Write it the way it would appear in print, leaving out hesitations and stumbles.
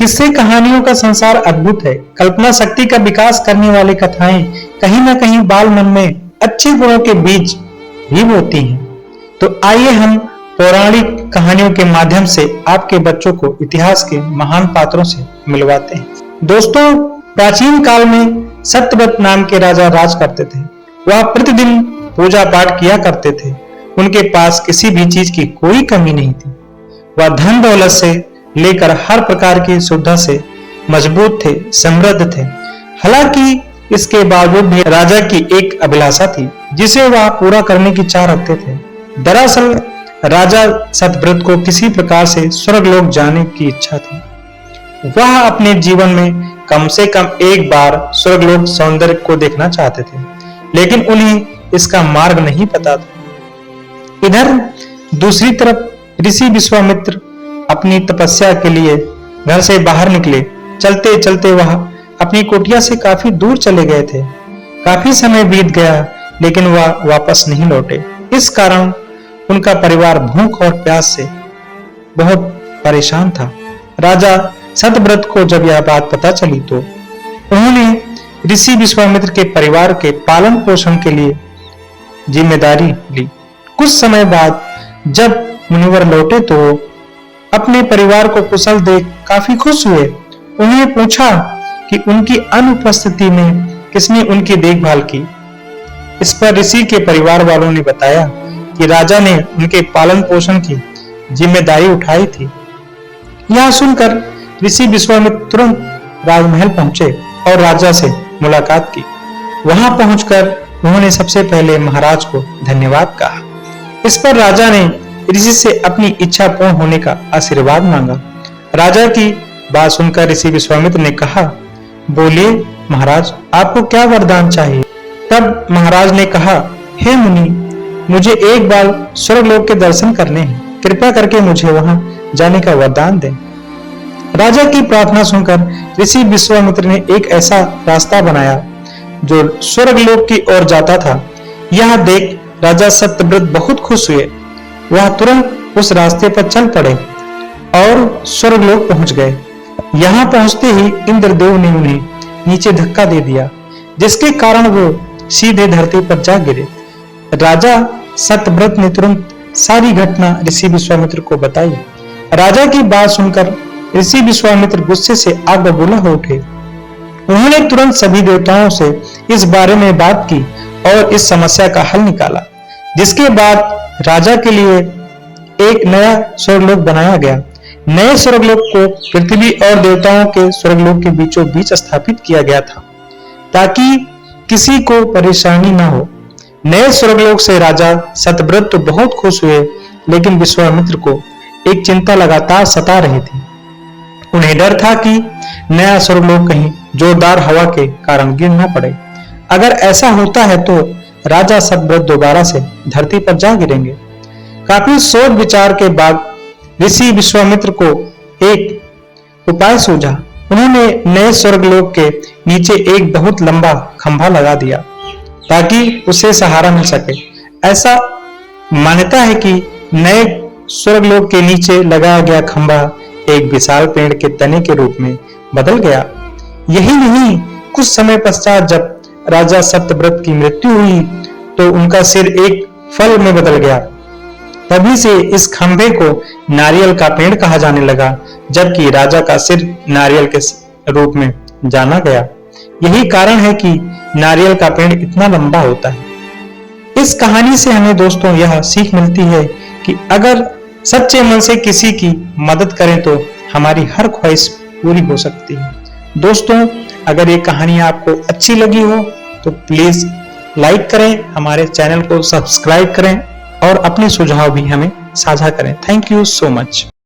किस्से कहानियों का संसार अद्भुत है। कल्पना शक्ति का विकास करने वाली कथाएं कहीं न कहीं बाल मन में अच्छे गुणों के बीज भी बोती हैं। तो आइए हम पौराणिक कहानियों के माध्यम से आपके बच्चों को इतिहास के महान पात्रों से मिलवाते हैं। दोस्तों, प्राचीन काल में सत्यव्रत नाम के राजा राज करते थे। वह प्रतिदिन पूजा पाठ किया करते थे। उनके पास किसी भी चीज की कोई कमी नहीं थी। वह धन दौलत से लेकर हर प्रकार की सुविधा से मजबूत थे, समृद्ध थे। हालांकि इसके बावजूद भी राजा की एक अभिलाषा थी जिसे वह पूरा करने की चाह रखते थे। दरअसल राजा सत्यव्रत को किसी प्रकार से स्वर्गलोक जाने की इच्छा थी। वह अपने जीवन में कम से कम एक बार स्वर्गलोक सौंदर्य को देखना चाहते थे, लेकिन उन्हें इसका मार्ग नहीं पता था। इधर दूसरी तरफ ऋषि विश्वामित्र अपनी तपस्या के लिए घर से बाहर निकले। चलते चलते वह अपनी कुटिया से काफी दूर चले गए थे। काफी समय बीत गया, लेकिन वह वापस नहीं लौटे। इस कारण उनका परिवार भूख और प्यास से बहुत परेशान था। राजा सत्यव्रत को जब यह बात पता चली तो उन्होंने ऋषि विश्वामित्र के परिवार के पालन पोषण के लिए जिम्मेदारी ली। कुछ समय बाद जब मुनिवर लौटे तो अपने परिवार को कुशल देख काफी खुश हुए। उन्हें पूछा कि उनकी अनुपस्थिति में किसने उनकी देखभाल की। इस पर ऋषि के परिवार वालों ने बताया कि राजा ने उनके पालन पोषण की जिम्मेदारी उठाई थी। यह सुनकर ऋषि विश्वामित्र तुरंत राजमहल पहुंचे और राजा से मुलाकात की। वहां पहुंचकर उन्होंने सबसे पहले महाराज को धन्यवाद कहा। इस पर राजा ने ऋषि से अपनी इच्छा पूर्ण होने का आशीर्वाद मांगा। राजा की बात सुनकर ऋषि विश्वामित्र ने कहा, बोलिए महाराज, आपको क्या वरदान चाहिए। तब महाराज ने कहा, हे मुनि, मुझे एक बार स्वर्गलोक के दर्शन करने हैं। कृपा करके मुझे वहां जाने का वरदान दें। राजा की प्रार्थना सुनकर ऋषि विश्वामित्र ने एक ऐसा रास्ता बनाया जो स्वर्गलोक की ओर जाता था। यह देख राजा सत्यव्रत बहुत खुश हुए। वह तुरंत उस रास्ते पर चल पड़े और स्वर्गलोक पहुंच गए। यहां पहुंचते ही इंद्रदेव ने उन्हें नीचे धक्का दे दिया, जिसके कारण वो सीधे धरती पर जा गिरे। राजा सत्यव्रत ने तुरंत सारी घटना ऋषि विश्वामित्र को बताई। राजा की बात सुनकर ऋषि विश्वामित्र गुस्से से आग बबूला हो उठे। उन्होंने तुरंत सभी देवताओं से इस बारे में बात की और इस समस्या का हल निकाला, जिसके बाद राजा के लिए एक नया स्वर्गलोक बनाया गया। नए स्वर्गलोक को पृथ्वी और देवताओं के स्वर्गलोक के बीचों बीच स्थापित किया गया था, ताकि किसी को परेशानी न हो। नए स्वर्गलोक से राजा सत्यव्रत तो बहुत खुश हुए, लेकिन विश्वामित्र को एक चिंता लगातार सता रही थी। उन्हें डर था कि नया स्वर्गलोक कहीं जोरदार हवा के कारण गिर न पड़े। अगर ऐसा होता है तो राजा सत्यव्रत दोबारा से धरती पर जा गिरेंगे। काफी सोच विचार के बाद ऋषि विश्वामित्र को एक उपाय सूझा। उन्होंने नए स्वर्गलोक के नीचे एक बहुत लंबा खंभा लगा दिया ताकि उसे सहारा मिल सके। ऐसा मान्यता है कि नए स्वर्गलोक के नीचे लगाया गया खंभा एक विशाल पेड़ के तने के रूप में बदल गया। यही नहीं, कुछ समय पश्चात जब राजा सत्यव्रत की मृत्यु हुई तो उनका सिर एक फल में बदल गया। तभी से इस खंभे को नारियल का पेड़ कहा जाने लगा, जबकि राजा का सिर नारियल के रूप में जाना गया। यही कारण है कि नारियल का पेड़ इतना लंबा होता है। इस कहानी से हमें दोस्तों यह सीख मिलती है कि अगर सच्चे मन से किसी की मदद करें तो हमारी हर ख्वाहिश पूरी हो सकती है। दोस्तों, अगर ये कहानी आपको अच्छी लगी हो तो प्लीज लाइक करें, हमारे चैनल को सब्सक्राइब करें और अपने सुझाव भी हमें साझा करें। Thank you so much.